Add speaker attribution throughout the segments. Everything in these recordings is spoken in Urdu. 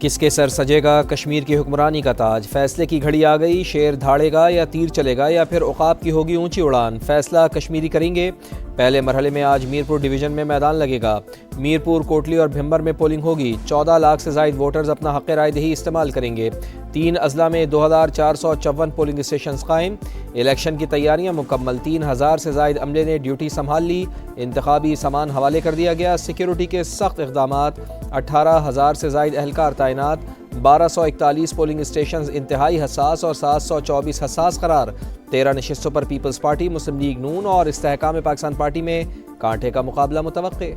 Speaker 1: کس کے سر سجے گا کشمیر کی حکمرانی کا تاج؟ فیصلے کی گھڑی آ گئی، شیر دھاڑے گا یا تیر چلے گا یا پھر عقاب کی ہوگی اونچی اڑان؟ فیصلہ کشمیری کریں گے۔ پہلے مرحلے میں آج میرپور ڈویژن میں میدان لگے گا۔ میرپور، کوٹلی اور بھمبر میں پولنگ ہوگی۔ 14 لاکھ سے زائد ووٹرز اپنا حق رائے دہی استعمال کریں گے۔ 3 اضلاع میں 2454 پولنگ اسٹیشنز قائم۔ الیکشن کی تیاریاں مکمل۔ 3000 سے زائد عملے نے ڈیوٹی سنبھال لی۔ انتخابی سامان حوالے کر دیا گیا۔ سیکیورٹی کے سخت اقدامات۔ 18000 سے زائد اہلکار تعینات۔ 1241 پولنگ اسٹیشنز انتہائی حساس اور 724 حساس قرار۔ 13 نشستوں پر پیپلز پارٹی، مسلم لیگ نون اور استحکام پاکستان پارٹی میں کانٹے کا مقابلہ متوقع۔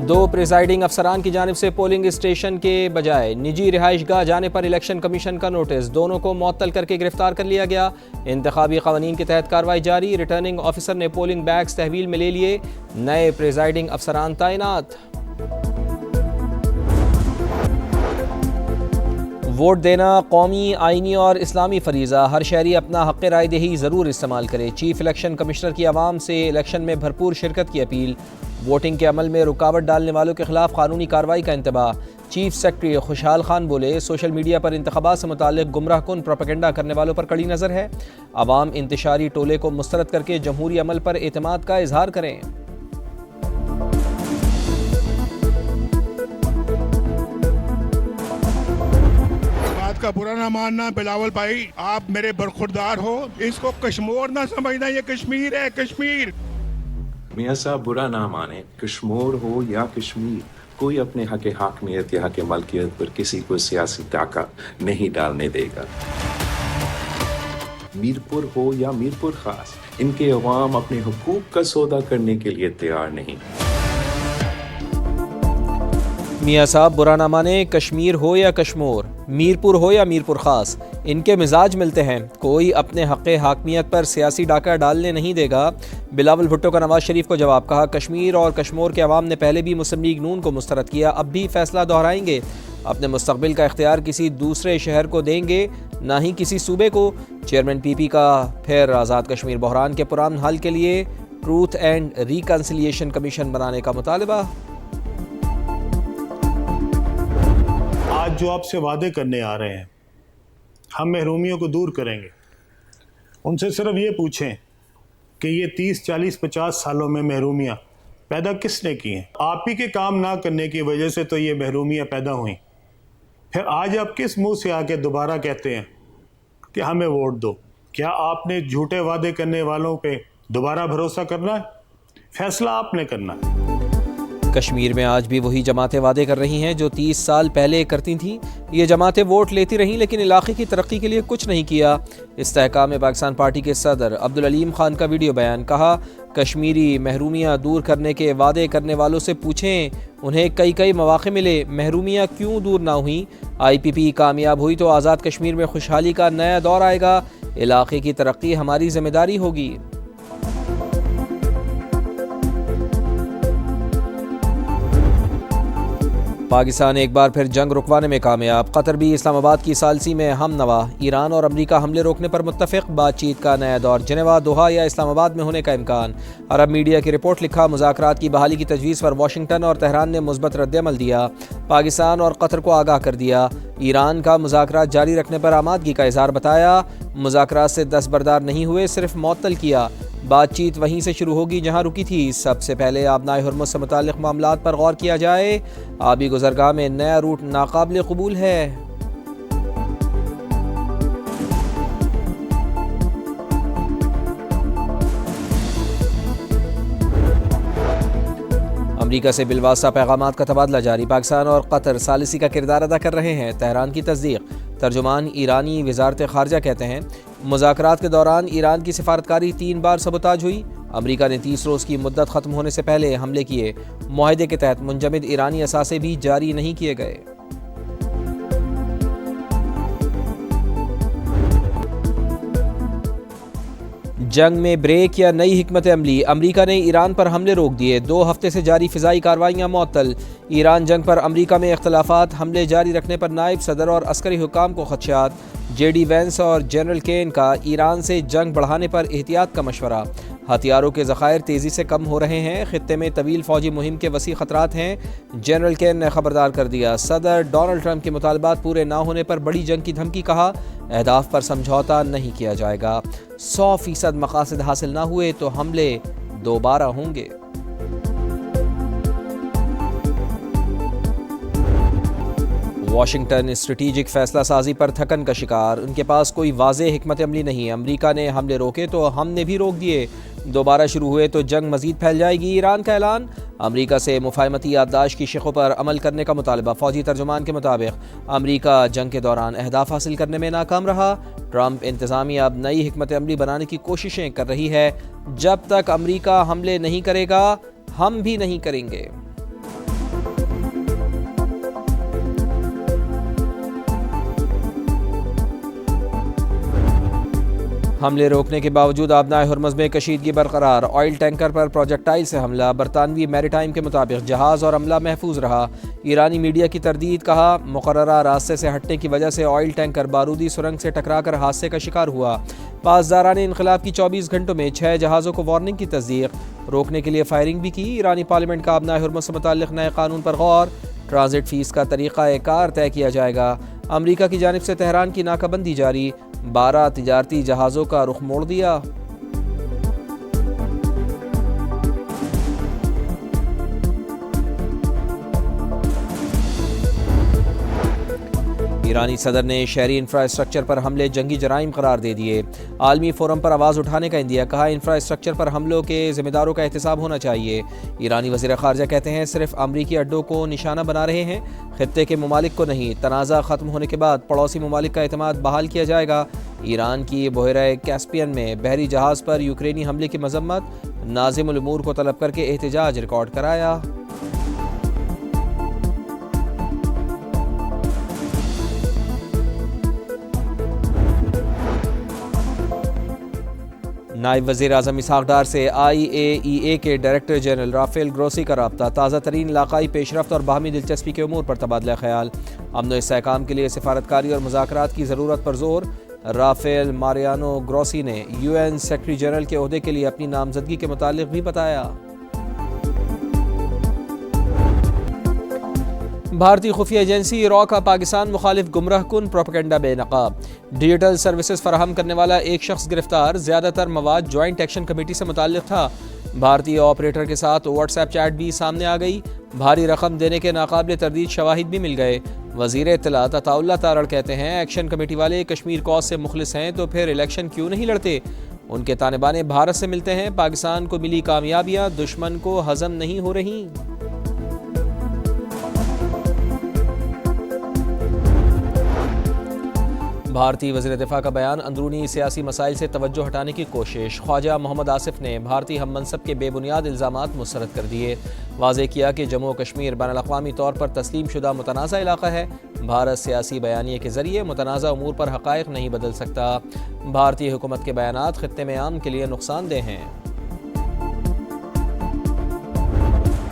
Speaker 1: دو پریزائڈنگ افسران کی جانب سے پولنگ اسٹیشن کے بجائے نجی رہائش گاہ جانے پر الیکشن کمیشن کا نوٹس، دونوں کو معطل کر کے گرفتار کر لیا گیا۔ انتخابی قوانین کے تحت کارروائی جاری۔ ریٹرننگ آفیسر نے پولنگ بیگز تحویل میں لے لیے۔ نئے پریزائڈنگ افسران تعینات۔ ووٹ دینا قومی، آئینی اور اسلامی فریضہ، ہر شہری اپنا حق رائے دہی ضرور استعمال کرے۔ چیف الیکشن کمشنر کی عوام سے الیکشن میں بھرپور شرکت کی اپیل۔ ووٹنگ کے عمل میں رکاوٹ ڈالنے والوں کے خلاف قانونی کارروائی کا انتباہ۔ چیف سیکرٹری خوشحال خان بولے، سوشل میڈیا پر انتخابات سے متعلق گمراہ کن پروپیگنڈا کرنے والوں پر کڑی نظر ہے۔ عوام انتشاری ٹولے کو مسترد کر کے جمہوری عمل پر اعتماد کا اظہار کریں۔
Speaker 2: بات کا برا نہ ماننا بلاول بھائی، آپ میرے برخوردار ہو، اس کو کشمور نہ سمجھنا، یہ کشمیر ہے، کشمیر۔
Speaker 3: میاں صاحب برا نہ مانے، کشمور ہو یا کشمیر، کوئی اپنے حق حاکمیت یا حق ملکیت پر کسی کو سیاسی ڈاکہ نہیں ڈالنے دے گا۔ میرپور ہو یا میرپور خاص، ان کے عوام اپنے حقوق کا سودا کرنے کے لیے تیار نہیں۔
Speaker 1: میاں صاحب برا نہ مانے، کشمیر ہو یا کشمور، میرپور ہو یا میرپور خاص، ان کے مزاج ملتے ہیں، کوئی اپنے حق حاکمیت پر سیاسی ڈاکہ ڈالنے نہیں دے گا۔ بلاول بھٹو کا نواز شریف کو جواب، کہا کشمیر اور کشمور کے عوام نے پہلے بھی مسلم لیگ نون کو مسترد کیا، اب بھی فیصلہ دہرائیں گے۔ اپنے مستقبل کا اختیار کسی دوسرے شہر کو دیں گے، نہ ہی کسی صوبے کو۔ چیئرمین پی پی کا پھر آزاد کشمیر بحران کے پرامن حل کے لیے ٹروتھ اینڈ ریکنسیلیشن کمیشن بنانے کا مطالبہ۔
Speaker 4: آج جو آپ سے وعدے کرنے آ رہے ہیں، ہم محرومیوں کو دور کریں گے۔ ان سے صرف یہ پوچھیں کہ یہ 30، 40، 50 سالوں میں محرومیاں پیدا کس نے کی ہیں؟ آپ ہی کے کام نہ کرنے کی وجہ سے تو یہ محرومیاں پیدا ہوئیں۔ پھر آج آپ کس منہ سے آ کے دوبارہ کہتے ہیں کہ ہمیں ووٹ دو؟ کیا آپ نے جھوٹے وعدے کرنے والوں پہ دوبارہ بھروسہ کرنا ہے؟ فیصلہ آپ نے کرنا ہے۔
Speaker 1: کشمیر میں آج بھی وہی جماعتیں وعدے کر رہی ہیں جو 30 سال پہلے کرتی تھیں۔ یہ جماعتیں ووٹ لیتی رہیں لیکن علاقے کی ترقی کے لیے کچھ نہیں کیا۔ استحکام پاکستان پارٹی کے صدر عبدالعلیم خان کا ویڈیو بیان، کہا کشمیری محرومیاں دور کرنے کے وعدے کرنے والوں سے پوچھیں، انہیں کئی مواقع ملے، محرومیاں کیوں دور نہ ہوئیں؟ آئی پی پی کامیاب ہوئی تو آزاد کشمیر میں خوشحالی کا نیا دور آئے گا، علاقے کی ترقی ہماری ذمہ داری ہوگی۔ پاکستان ایک بار پھر جنگ رکوانے میں کامیاب، قطر بھی اسلام آباد کی ثالثی میں ہم نوا، ایران اور امریکہ حملے روکنے پر متفق، بات چیت کا نیا دور، جنیوا، دوحہ یا اسلام آباد میں ہونے کا امکان۔ عرب میڈیا کی رپورٹ، لکھا مذاکرات کی بحالی کی تجویز پر واشنگٹن اور تہران نے مثبت رد عمل دیا، پاکستان اور قطر کو آگاہ کر دیا، ایران کا مذاکرات جاری رکھنے پر آمادگی کا اظہار بتایا، مذاکرات سے دستبردار نہیں ہوئے، صرف معطل کیا، بات چیت وہیں سے شروع ہوگی جہاں رکی تھی، سب سے پہلے آبنائے ہرمز سے متعلق معاملات پر غور کیا جائے، آبی گزرگاہ میں نیا روٹ ناقابل قبول ہے۔ امریکہ سے بالواسطہ پیغامات کا تبادلہ جاری، پاکستان اور قطر ثالثی کا کردار ادا کر رہے ہیں، تہران کی تصدیق۔ ترجمان ایرانی وزارت خارجہ کہتے ہیں مذاکرات کے دوران ایران کی سفارتکاری 3 بار سبوتاژ ہوئی، امریکہ نے 30 روز کی مدت ختم ہونے سے پہلے حملے کیے، معاہدے کے تحت منجمد ایرانی اثاثے بھی جاری نہیں کیے گئے۔ جنگ میں بریک یا نئی حکمت عملی، امریکہ نے ایران پر حملے روک دیے، 2 ہفتے سے جاری فضائی کارروائیاں معطل، ایران جنگ پر امریکہ میں اختلافات، حملے جاری رکھنے پر نائب صدر اور عسکری حکام کو خدشات، جے ڈی وینس اور جنرل کین کا ایران سے جنگ بڑھانے پر احتیاط کا مشورہ، ہتھیاروں کے ذخائر تیزی سے کم ہو رہے ہیں، خطے میں طویل فوجی مہم کے وسیع خطرات ہیں۔ جنرل کین نے خبردار کر دیا، صدر ڈونلڈ ٹرمپ کے مطالبات پورے نہ ہونے پر بڑی جنگ کی دھمکی، کہا اہداف پر سمجھوتا نہیں کیا جائے گا، 100% مقاصد حاصل نہ ہوئے تو حملے دوبارہ ہوں گے۔ واشنگٹن اسٹریٹجک فیصلہ سازی پر تھکن کا شکار، ان کے پاس کوئی واضح حکمت عملی نہیں، امریکہ نے حملے روکے تو ہم نے بھی روک دیے، دوبارہ شروع ہوئے تو جنگ مزید پھیل جائے گی۔ ایران کا اعلان، امریکہ سے مفاہمتی یادداشت کی شقوں پر عمل کرنے کا مطالبہ، فوجی ترجمان کے مطابق امریکہ جنگ کے دوران اہداف حاصل کرنے میں ناکام رہا، ٹرمپ انتظامیہ اب نئی حکمت عملی بنانے کی کوششیں کر رہی ہے، جب تک امریکہ حملے نہیں کرے گا ہم بھی نہیں کریں گے۔ حملے روکنے کے باوجود آبنائے ہرمز میں کشیدگی برقرار، آئل ٹینکر پر پروجیکٹائل سے حملہ، برطانوی میری ٹائم کے مطابق جہاز اور عملہ محفوظ رہا، ایرانی میڈیا کی تردید، کہا مقررہ راستے سے ہٹنے کی وجہ سے آئل ٹینکر بارودی سرنگ سے ٹکرا کر حادثے کا شکار ہوا۔ پاسداران انقلاب کی 24 گھنٹوں میں 6 جہازوں کو وارننگ کی تصدیق، روکنے کے لیے فائرنگ بھی کی۔ ایرانی پارلیمنٹ کا آبنائے ہرمز سے متعلق نئے قانون پر غور، ٹرانزٹ فیس کا طریقہ کار طے کیا جائے گا۔ امریکہ کی جانب سے تہران کی ناکہ بندی جاری، 12 تجارتی جہازوں کا رخ موڑ دیا۔ ایرانی صدر نے شہری انفراسٹرکچر پر حملے جنگی جرائم قرار دے دیے، عالمی فورم پر آواز اٹھانے کا عندیہ، کہا انفراسٹرکچر پر حملوں کے ذمہ داروں کا احتساب ہونا چاہیے۔ ایرانی وزیر خارجہ کہتے ہیں صرف امریکی اڈوں کو نشانہ بنا رہے ہیں، خطے کے ممالک کو نہیں، تنازع ختم ہونے کے بعد پڑوسی ممالک کا اعتماد بحال کیا جائے گا۔ ایران کی بحیرہ کیسپیئن میں بحری جہاز پر یوکرینی حملے کی مذمت، ناظم الامور کو طلب کر کے احتجاج ریکارڈ کرایا۔ نائب وزیر اعظم اسحاق ڈار سے IAEA کے ڈائریکٹر جنرل رافیل گروسی کا رابطہ، تازہ ترین علاقائی پیش رفت اور باہمی دلچسپی کے امور پر تبادلہ خیال، امن و استحکام کے لیے سفارتکاری اور مذاکرات کی ضرورت پر زور۔ رافیل ماریانو گروسی نے UN سیکرٹری جنرل کے عہدے کے لیے اپنی نامزدگی کے متعلق بھی بتایا۔ بھارتی خفیہ ایجنسی را کا پاکستان مخالف گمراہ کن پروپیگنڈا بے نقاب، ڈیجیٹل سروسز فراہم کرنے والا ایک شخص گرفتار، زیادہ تر مواد جوائنٹ ایکشن کمیٹی سے متعلق تھا۔ بھارتی آپریٹر کے ساتھ واٹس ایپ چیٹ بھی سامنے آ گئی، بھاری رقم دینے کے ناقابل تردید شواہد بھی مل گئے۔ وزیر اطلاعات عطا اللہ تارڑ کہتے ہیں ایکشن کمیٹی والے کشمیر کوز سے مخلص ہیں تو پھر الیکشن کیوں نہیں لڑتے؟ ان کے تانے بانے بھارت سے ملتے ہیں، پاکستان کو ملی کامیابیاں دشمن کو ہضم نہیں ہو رہی۔ بھارتی وزیر دفاع کا بیان، اندرونی سیاسی مسائل سے توجہ ہٹانے کی کوشش، خواجہ محمد آصف نے بھارتی ہم منصب کے بے بنیاد الزامات مسترد کر دیے، واضح کیا کہ جموں و کشمیر بین الاقوامی طور پر تسلیم شدہ متنازع علاقہ ہے، بھارت سیاسی بیانیے کے ذریعے متنازع امور پر حقائق نہیں بدل سکتا، بھارتی حکومت کے بیانات خطے میں امن کے لیے نقصان دہ ہیں۔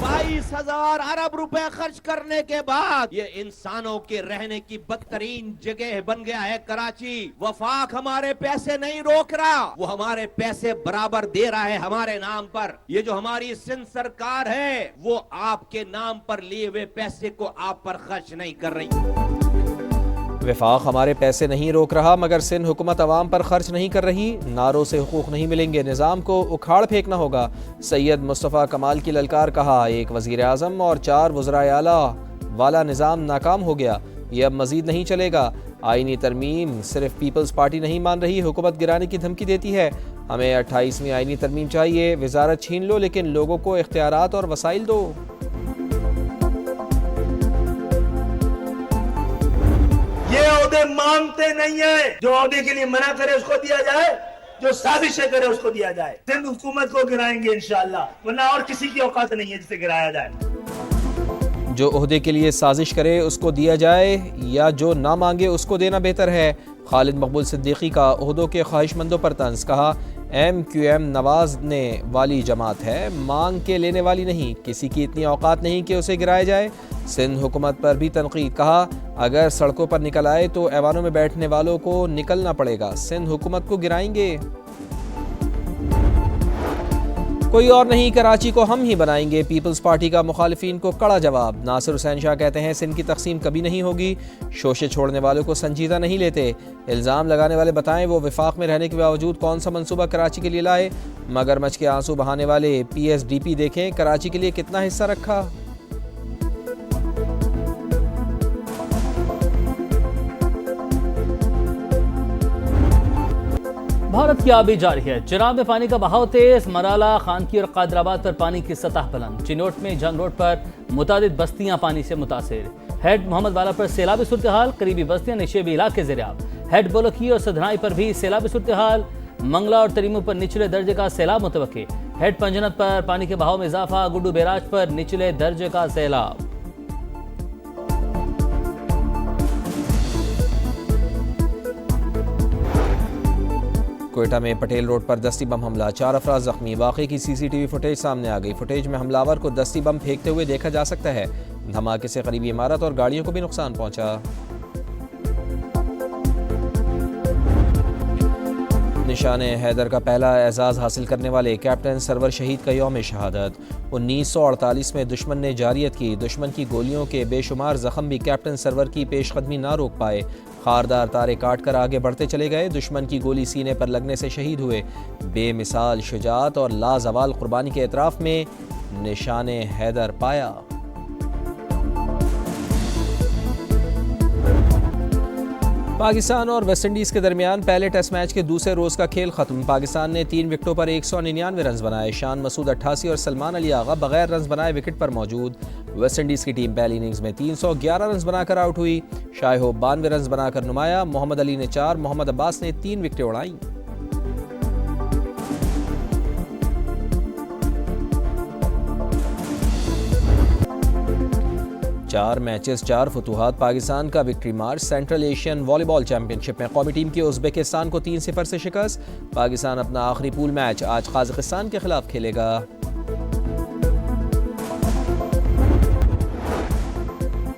Speaker 5: 22,000 ارب روپے خرچ کرنے کے بعد یہ انسانوں کے رہنے کی بدترین جگہ بن گیا ہے کراچی۔ وفاق ہمارے پیسے نہیں روک رہا، وہ ہمارے پیسے برابر دے رہا ہے ہمارے نام پر۔ یہ جو ہماری سندھ سرکار ہے وہ آپ کے نام پر لیے ہوئے پیسے کو آپ پر خرچ نہیں کر رہی۔
Speaker 1: وفاق ہمارے پیسے نہیں روک رہا مگر سندھ حکومت عوام پر خرچ نہیں کر رہی، نعروں سے حقوق نہیں ملیں گے، نظام کو اکھاڑ پھینکنا ہوگا، سید مصطفیٰ کمال کی للکار، کہا ایک وزیر اعظم اور 4 وزرائے اعلیٰ والا نظام ناکام ہو گیا، یہ اب مزید نہیں چلے گا، آئینی ترمیم صرف پیپلز پارٹی نہیں مان رہی، حکومت گرانے کی دھمکی دیتی ہے، ہمیں 28ویں آئینی ترمیم چاہیے، وزارت چھین لو لیکن لوگوں کو اختیارات اور وسائل دو۔
Speaker 6: یہ عہدے مانگتے نہیں ہیں، جو عہدے کے لیے منع کرے اس کو دیا جائے، جو سازشیں کرے اس کو دیا جائے۔ سندھ حکومت کو گرائیں گے انشاءاللہ، ورنہ اور کسی کی اوقات نہیں ہے جسے گرایا جائے۔
Speaker 1: جو عہدے کے لیے سازش کرے اس کو دیا جائے یا جو نہ مانگے اس کو دینا بہتر ہے۔ خالد مقبول صدیقی کا عہدوں کے خواہش مندوں پر طنز، کہا MQM نوازنے والی جماعت ہے، مانگ کے لینے والی نہیں، کسی کی اتنی اوقات نہیں کہ اسے گرایا جائے۔ سندھ حکومت پر بھی تنقید، کہا اگر سڑکوں پر نکل آئے تو ایوانوں میں بیٹھنے والوں کو نکلنا پڑے گا، سندھ حکومت کو گرائیں گے۔ کوئی اور نہیں، کراچی کو ہم ہی بنائیں گے، پیپلز پارٹی کا مخالفین کو کڑا جواب۔ ناصر حسین شاہ کہتے ہیں سندھ کی تقسیم کبھی نہیں ہوگی، شوشے چھوڑنے والوں کو سنجیدہ نہیں لیتے۔ الزام لگانے والے بتائیں وہ وفاق میں رہنے کے باوجود کون سا منصوبہ کراچی کے لیے لائے۔ مگرمچھ کے آنسو بہانے والے پی ایس ڈی پی دیکھیں کراچی کے لیے کتنا حصہ رکھا۔
Speaker 7: بھارت کی آبی جاری ہے، چناب میں پانی کا بہاؤ تیز، مرالا، خانکی اور قادر آباد پر پانی کی سطح بلند۔ چنوٹ میں جنگ روڈ پر متعدد بستیاں پانی سے متاثر۔ ہیڈ محمد والا پر سیلابی صورتحال، قریبی بستیاں نشیبی علاقے زیر آب۔ ہیڈ بولوکی اور سدھنائی پر بھی سیلابی صورتحال، منگلا اور تریمو پر نچلے درجے کا سیلاب متوقع۔ ہیڈ پنجنت پر پانی کے بہاؤ میں اضافہ، گڈو بیراج پر نچلے درجے کا سیلاب۔
Speaker 1: کوئٹہ میں پٹیل روڈ پر دستی بم حملہ، 4 افراد زخمی۔ واقعے کی سی سی ٹی وی فوٹیج سامنے آ گئی۔ فوٹیج میں حملہ آور کو دستی بم پھینکتے ہوئے دیکھا جا سکتا ہے۔ دھماکے سے قریبی عمارت اور گاڑیوں کو بھی نقصان پہنچا۔ نشان حیدر کا پہلا اعزاز حاصل کرنے والے کیپٹن سرور شہید کا یوم شہادت۔ 1948 میں دشمن نے جاریت کی، دشمن کی گولیوں کے بے شمار زخم بھی کیپٹن سرور کی پیش قدمی نہ روک پائے۔ خاردار تارے کاٹ کر آگے بڑھتے چلے گئے، دشمن کی گولی سینے پر لگنے سے شہید ہوئے۔ بے مثال شجاعت اور لازوال قربانی کے اعتراف میں نشان حیدر پایا۔ پاکستان اور ویسٹ انڈیز کے درمیان پہلے ٹیسٹ میچ کے دوسرے روز کا کھیل ختم۔ پاکستان نے 3 وکٹوں پر 199 رنز بنائے۔ شان مسعود 88 اور سلمان علی آغا بغیر رنز بنائے وکٹ پر موجود۔ ویسٹ انڈیز کی ٹیم پہلی اننگز میں 311 رنز بنا کر آؤٹ ہوئی۔ شائع ہوپ 92 رنز بنا کر نمایاں، محمد علی نے 4، محمد عباس نے 3 وکٹیں اڑائیں۔ 4 میچز 4 فتوحات، پاکستان کا وکٹری مارچ۔ سینٹرل ایشین والی بال چیمپئن شپ میں قومی ٹیم کی ازبکستان کو 3-0 سے شکست۔ پاکستان اپنا آخری پول میچ آج قازقستان کے خلاف کھیلے گا۔